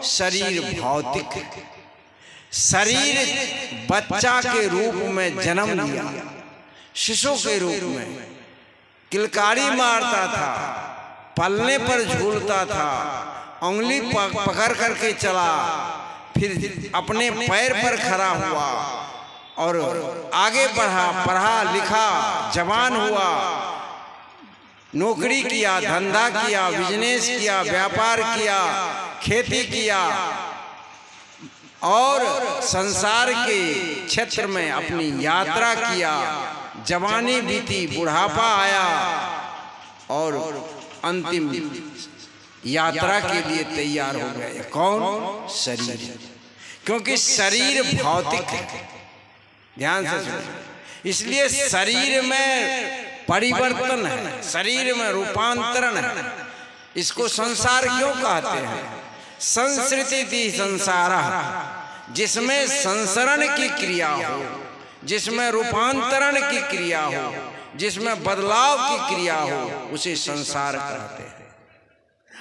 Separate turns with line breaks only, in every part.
शरीर भौतिक है। शरीर बच्चा के रूप में जन्म लिया, शिशु के रूप में किलकारी मारता था, पलने पर झूलता था, उंगली पकड़ करके चला, फिर अपने पैर पर खड़ा हुआ और आगे बढ़ा, पढ़ा लिखा, जवान हुआ, नौकरी किया, धंधा किया, बिजनेस किया, व्यापार किया, खेती किया और संसार के क्षेत्र में अपनी यात्रा किया। जवानी बीती, बुढ़ापा आया और अंतिम यात्रा के लिए तैयार हो गए। कौन? शरीर। क्योंकि शरीर भौतिक है, ध्यान से सुनिए। इसलिए शरीर में परिवर्तन है, शरीर में रूपांतरण है। इसको संसार क्यों कहते हैं? संसृति संसारा, जिसमें संसरण की क्रिया हो, जिसमें रूपांतरण की क्रिया हो, जिसमें बदलाव की क्रिया हो, उसे संसार कहते हैं।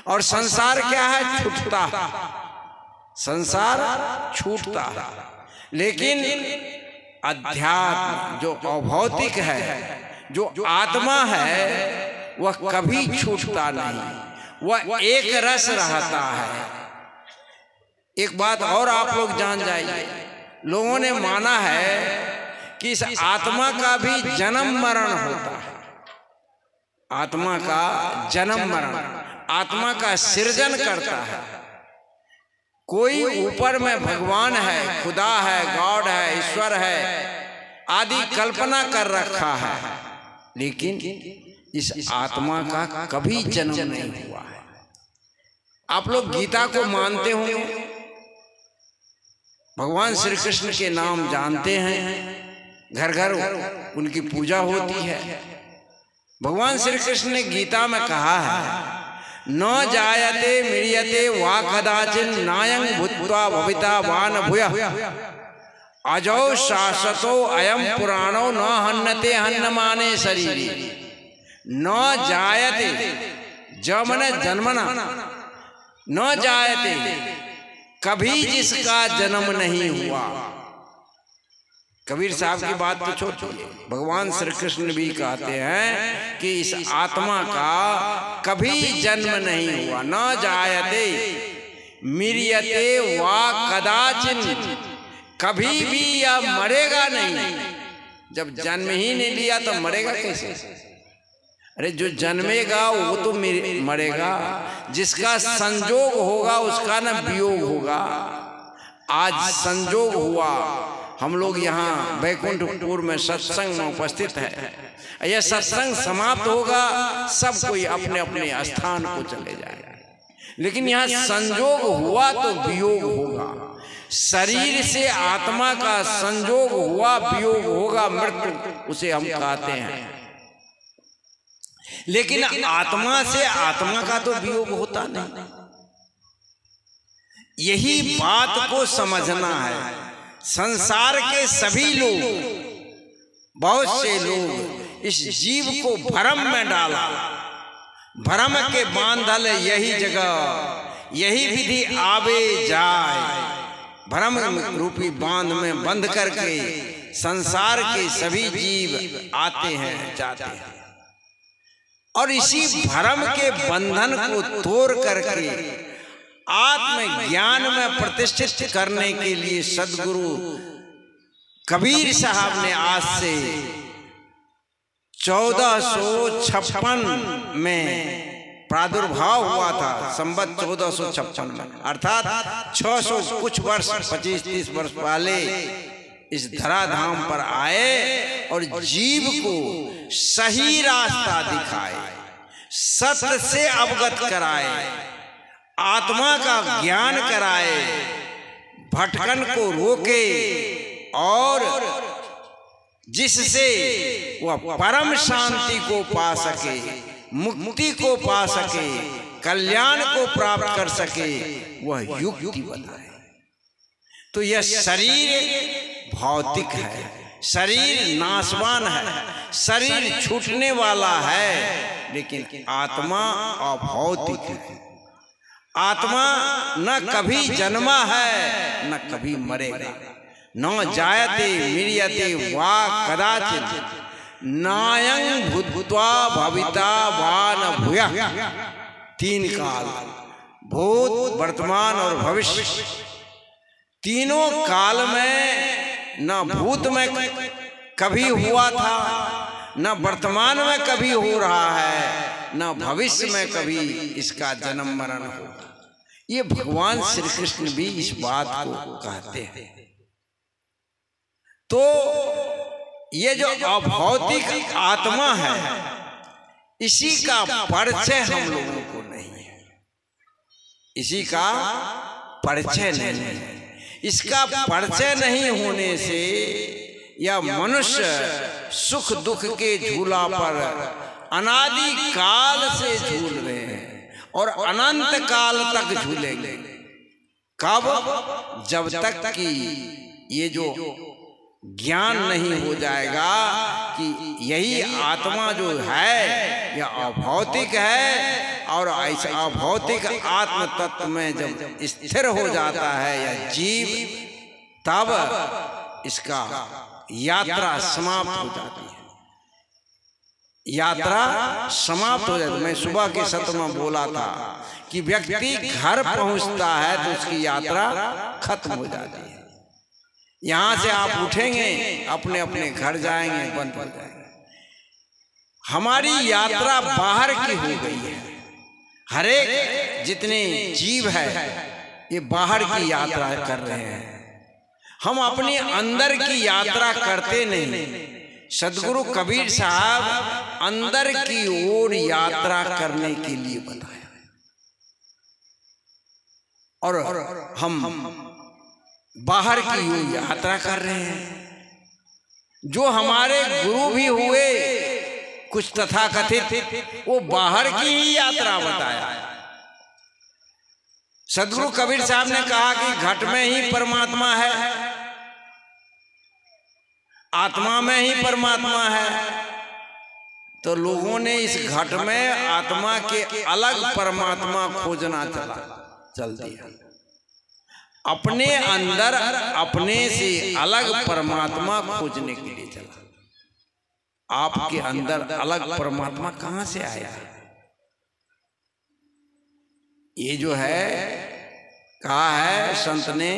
और संसार क्या है? छूटता, संसार छूटता। लेकिन अध्यात्म जो अभौतिक है, जो आत्मा है, वह कभी छूटता नहीं, वह एक रस रहता है। एक बात और आप लोग जान जाइए, लोगों ने माना है कि इस आत्मा का भी जन्म मरण होता है। आत्मा का जन्म मरण, आत्मा का सृजन करता है। कोई ऊपर में भगवान है, खुदा है, गॉड है, ईश्वर है आदि कल्पना कर रखा है, लेकिन इस आत्मा का कभी जन्म नहीं हुआ है। आप लोग गीता को मानते होंगे, भगवान श्री कृष्ण के नाम जानते हैं, घर घर उनकी पूजा होती है। भगवान श्री कृष्ण ने गीता में कहा है, न जायते म्रियते वा कदाचिन नायं भूत्वा भविता वान भूयः अजो शाश्वतो अयम पुराणो न हन्नते हन्नमाने शरीरी। न जायते, जमन जन्मना, न जायते, कभी जिसका जन्म नहीं हुआ। कबीर साहब की बात तो छोड़िए, भगवान श्री कृष्ण भी कहते हैं कि इस आत्मा का कभी जन्म नहीं हुआ। न जायते म्रियते वा कदाचिन, कभी भी यह मरेगा नहीं। जब जन्म ही नहीं लिया तो मरेगा कैसे? अरे जो जन्मेगा वो तो मरेगा, जिसका संजोग होगा उसका न वियोग होगा। आज संजोग हुआ, हम लोग यहाँ बैकुंठपुर में सत्संग में उपस्थित है। यह सत्संग समाप्त होगा, सब कोई अपने अपने स्थान को चले जाएगा, लेकिन यहाँ संजोग हुआ तो वियोग होगा। शरीर से आत्मा का संजोग हुआ, वियोग होगा, मृत्यु उसे हम कहते हैं। लेकिन आत्मा से आत्मा का तो वियोग होता नहीं। यही बात को समझना है। संसार के सभी लोग, बहुत से लोग इस जीव को भ्रम में डाला, भ्रम के बांधल यही जगह, यही विधि आवे जाए। भ्रम रूपी बांध में बंध करके संसार के सभी जीव आते हैं, जाते हैं, और इसी भ्रम के बंधन को तोड़ करके आत्म ज्ञान में प्रतिष्ठित करने के लिए सदगुरु कबीर साहब ने आज से 1456 में प्रादुर्भाव हुआ था, संवत 1456 में, अर्थात 600 कुछ वर्ष, 25-30 वर्ष पहले इस धराधाम पर आए और जीव को सही रास्ता दिखाए, सत्य से अवगत कराए, आत्मा का ज्ञान कराए, भटकन को रोके और जिससे वह परम शांति को पा सके, मुक्ति को पा सके, कल्याण को प्राप्त कर सके, वह युक्ति बताए। तो यह शरीर भौतिक है, शरीर नाशवान है, शरीर छूटने वाला है, लेकिन आत्मा अभौतिक है। आत्मा न कभी जन्मा है न कभी मरेगा। न जायते म्रियते वा कदाचित् नायं भूत्वा भविता वा न भूयः। तीन काल, भूत, वर्तमान और भविष्य, तीनों काल में न भूत में कभी हुआ था, न वर्तमान में कभी हो रहा है, न भविष्य में कभी इसका जन्म मरण होगा। ये भगवान श्री कृष्ण भी इस बात को कहते हैं। तो ये जो अभौतिक आत्मा है, इसी का परिचय हम लोगों को नहीं है, इसी का परिचय नहीं है। इसका परिचय नहीं होने से यह मनुष्य सुख दुख के झूला पर अनादि काल से झूल रहे हैं और अनंत काल तक झूलेंगे। कब? जब तक कि ये जो ज्ञान नहीं हो जाएगा कि यही आत्मा जो है यह अभौतिक है, और ऐसा अभौतिक आत्म तत्व में जब स्थिर हो जाता है यह जीव, तब इसका यात्रा समाप्त हो जाती है। यात्रा समाप्त हो जाती है। मैं सुबह के सत्र में बोला था कि व्यक्ति घर पहुंचता है तो उसकी यात्रा खत्म हो जाती है। यहां से आप उठेंगे, अपने अपने घर जाएंगे, बंद हो जाएंगे। हमारी यात्रा बाहर की हो गई है। हर एक जितने जीव है ये बाहर की यात्रा कर रहे हैं। हम अपने अंदर की यात्रा करते नहीं। सदगुरु कबीर साहब अंदर की ओर यात्रा करने के लिए बताया, और हम बाहर की ओर यात्रा कर रहे हैं। जो हमारे गुरु भी हुए कुछ तथाकथित, वो बाहर की ही यात्रा बताया। सदगुरु कबीर साहब ने कहा कि घट में ही परमात्मा है, आत्मा में ही परमात्मा है। तो लोगों ने इस घट में आत्मा के अलग परमात्मा खोजना चल दिया। अपने अंदर अपने से अलग परमात्मा खोजने के लिए चला। आपके अंदर अलग परमात्मा कहां से आया? ये जो है कहा है संत ने,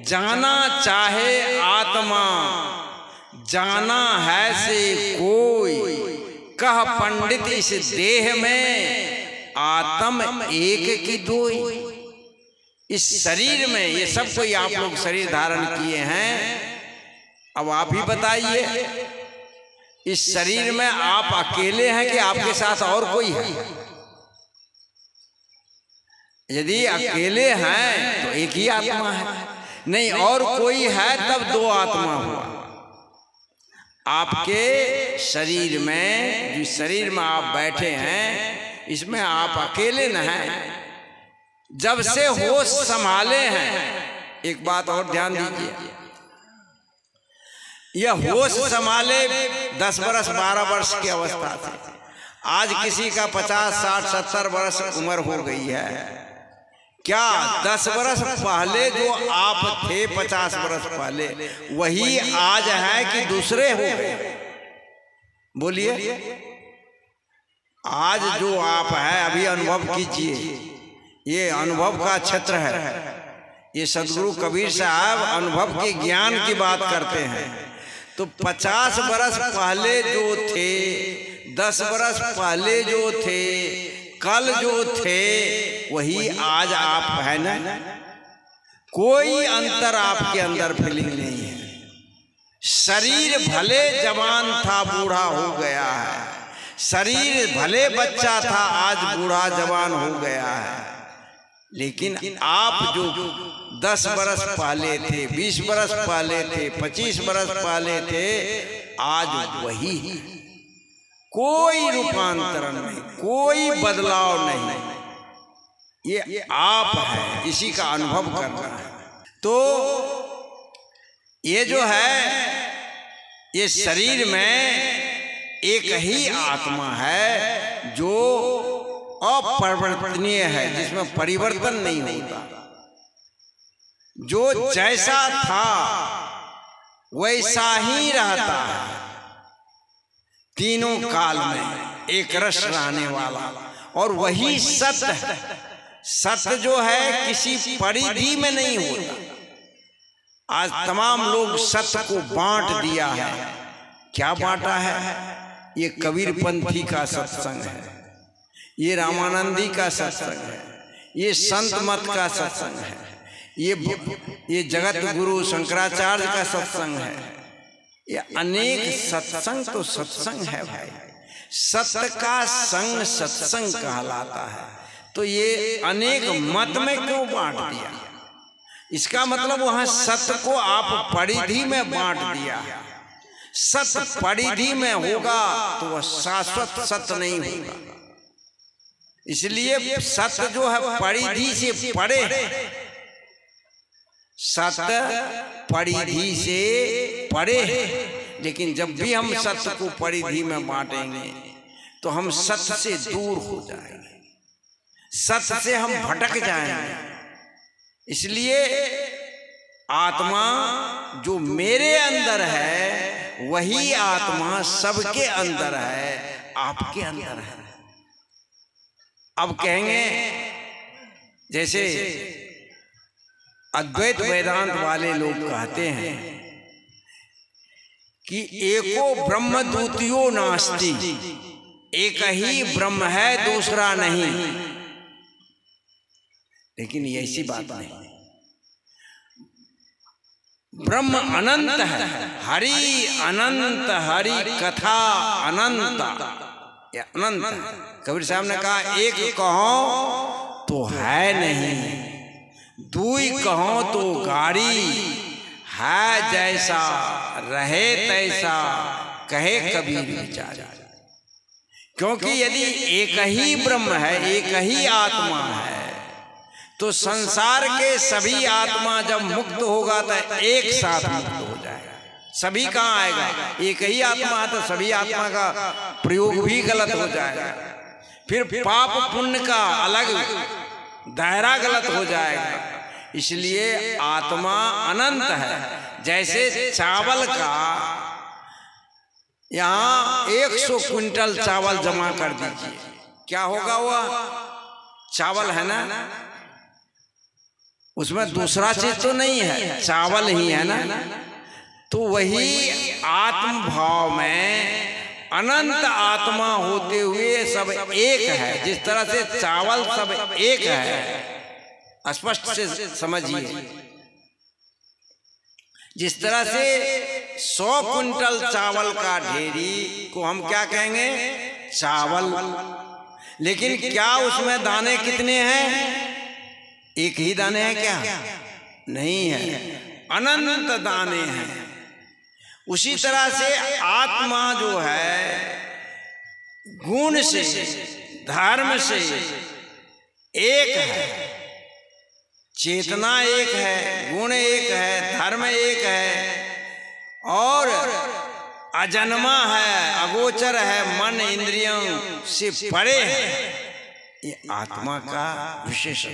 जाना चाहे आत्मा जाना है से कोई, कह पंडित इस देह में आत्म एक की दोई। इस शरीर में ये सब कोई आप लोग शरीर धारण किए हैं, अब आप ही बताइए इस शरीर में आप अकेले हैं कि आपके साथ और कोई है? यदि अकेले हैं तो एक ही आत्मा है, नहीं और कोई है तब दो आत्मा हुआ। आपके शरीर में, जिस शरीर में आप बैठे हैं, इसमें आप अकेले न हैं। जब से होश संभाले हैं, एक बात और ध्यान दीजिए, यह होश संभाले 10 वर्ष 12 वर्ष की अवस्था थी। आज किसी का 50 60 70 वर्ष उम्र हो गई है। क्या 10 वर्ष पहले जो आप थे 50 वर्ष पहले, वही आज है कि दूसरे हो गए? बोलिए। आज जो आप हैं अभी अनुभव कीजिए, ये अनुभव का क्षेत्र है। ये सदगुरु कबीर साहब अनुभव के ज्ञान की बात करते हैं। तो 50 वर्ष पहले जो थे, 10 वर्ष पहले जो थे, कल जो थे, वही आज आप है ना। कोई अंतर आपके अंदर फीलिंग नहीं है। शरीर भले जवान था बूढ़ा हो गया है, शरीर भले बच्चा था आज बूढ़ा जवान हो गया है, लेकिन आप जो 10 वर्ष पहले थे, 20 वर्ष पहले थे, 25 वर्ष पहले थे, आज वही। कोई रूपांतरण नहीं, कोई बदलाव नहीं, ये आप है, इसी का अनुभव करना है। तो ये जो है, ये शरीर में एक ही आत्मा है जो अपरिवर्तनीय है, जिसमें परिवर्तन नहीं होता। जो जैसा था वैसा ही रहता है, तीनों काल में एक रस रहने वाला, और वही सत्य है। सत्य जो है किसी परिधि में नहीं होता। आज तमाम लोग सत्य को बांट दिया है। क्या बांटा है? ये कबीर पंथी का सत्संग है, ये रामानंदी का सत्संग है, ये संत मत का सत्संग है, ये जगत गुरु शंकराचार्य का सत्संग है। ये अनेक सत्संग तो सत्संग है भाई। सत्य का संग सत्संग कहलाता है। तो ये अनेक मत में क्यों बांट दिया? इसका मतलब वहां सत्य को आप परिधि में बांट दिया। सत्य परिधि में होगा तो वह शाश्वत सत्य नहीं होगा। इसलिए सत्य जो है परिधि से परे है। सत्य परिधि से परे है, लेकिन जब भी हम सत्य को परिधि में बांटेंगे तो हम सत्य से दूर हो जाएंगे, सत्य से हम भटक जाएंगे। इसलिए आत्मा जो मेरे अंदर है वही आत्मा सबके अंदर है, आपके अंदर है। अब कहेंगे जैसे अद्वैत वेदांत वाले लोग कहते हैं कि एको ब्रह्म द्वितीयो नास्ति, एक ही ब्रह्म है दूसरा नहीं। लेकिन ये ऐसी बात नहीं। ब्रह्म अनंत है, हरि अनंत, हरि कथा अनंत, ये अनंत है। कबीर साहब ने कहा एक कहो तो है नहीं, दुई कहो तो गाड़ी है, जैसा रहे तैसा कहे कबीर विचार। क्योंकि यदि एक ही ब्रह्म है, एक ही आत्मा है, तो संसार के सभी आत्मा जब मुक्त होगा तो एक साथ मुक्त हो जाएगा। सभी कहाँ आएगा? एक ही आत्मा है तो सभी आत्मा का प्रयोग भी गलत हो जाएगा। फिर पाप पुण्य का अलग दायरा गलत हो जाएगा। इसलिए आत्मा अनंत है। जैसे चावल का यहाँ 100 क्विंटल चावल जमा कर दीजिए, क्या होगा? वह चावल है ना, उसमें दूसरा चीज तो नहीं है, चावल ही है ना। तो वही आत्म भाव में अनंत आत्मा होते हुए सब एक है। जिस तरह से चावल सब एक है, स्पष्ट से समझिए। जिस तरह से 100 क्विंटल चावल का ढेरी को हम क्या कहेंगे? चावल। लेकिन क्या उसमें दाने कितने हैं? एक ही दाने हैं क्या? नहीं है, अनंत दाने हैं। उसी तरह से आत्मा जो है गुण से, धर्म से एक है, चेतना एक है, गुण एक है, धर्म एक है, और अजन्मा है, अगोचर है, मन इंद्रियों से परे है। ये आत्मा का विशेष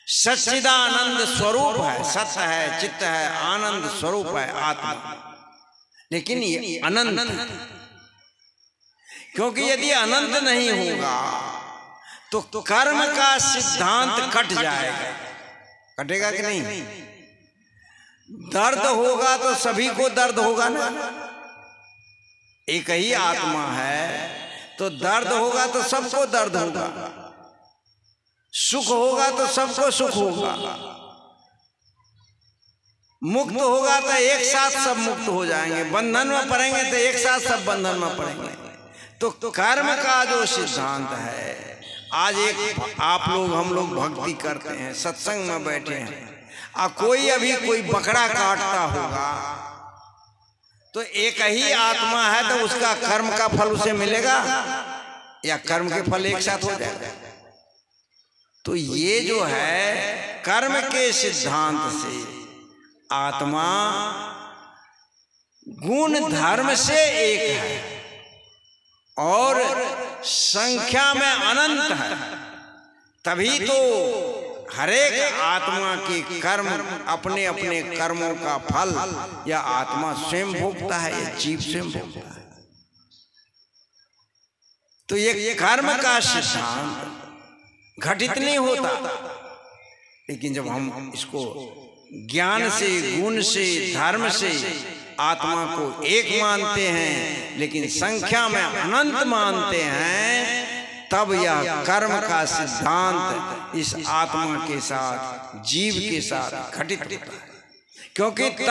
सच्चिदानंद स्वरूप है। सत्य है, चित्त है, आनंद स्वरूप है आत्मा। लेकिन ये अनंत है, क्योंकि यदि अनंत नहीं होगा तो कर्म का सिद्धांत कट जाएगा। कटेगा कि नहीं? दर्द होगा तो सभी को दर्द होगा ना। एक ही आत्मा है तो दर्द होगा तो सबको दर्द होगा, सुख होगा तो सबको सुख होगा, मुक्त होगा तो एक साथ सब मुक्त हो जाएंगे, बंधन में पड़ेंगे तो एक साथ सब बंधन में पड़ेंगे। तो कर्म का जो सिद्धांत है, आज एक आप लोग हम लोग भक्ति करते हैं, सत्संग में बैठे हैं, कोई अभी कोई बकरा काटता होगा तो एक ही आत्मा है तो उसका कर्म का फल उसे मिलेगा या कर्म के फल एक साथ हो जाएगा? तो ये जो है कर्म के सिद्धांत से आत्मा गुण धर्म से एक है। और संख्या में अनंत है, तभी तो हरेक आत्मा के कर्म अपने अपने कर्मों का फल या आत्मा स्वयं भोगता है या जीव स्वयं भोगता है। तो ये कर्म का सिद्धांत घटित नहीं होता, लेकिन जब हम इसको ज्ञान से, गुण से, धर्म से आत्मा को एक मानते हैं लेकिन संख्या में अनंत मानते हैं, तब यह कर्म का सिद्धांत इस आत्मा के साथ, जीव के साथ घटित होता है। क्योंकि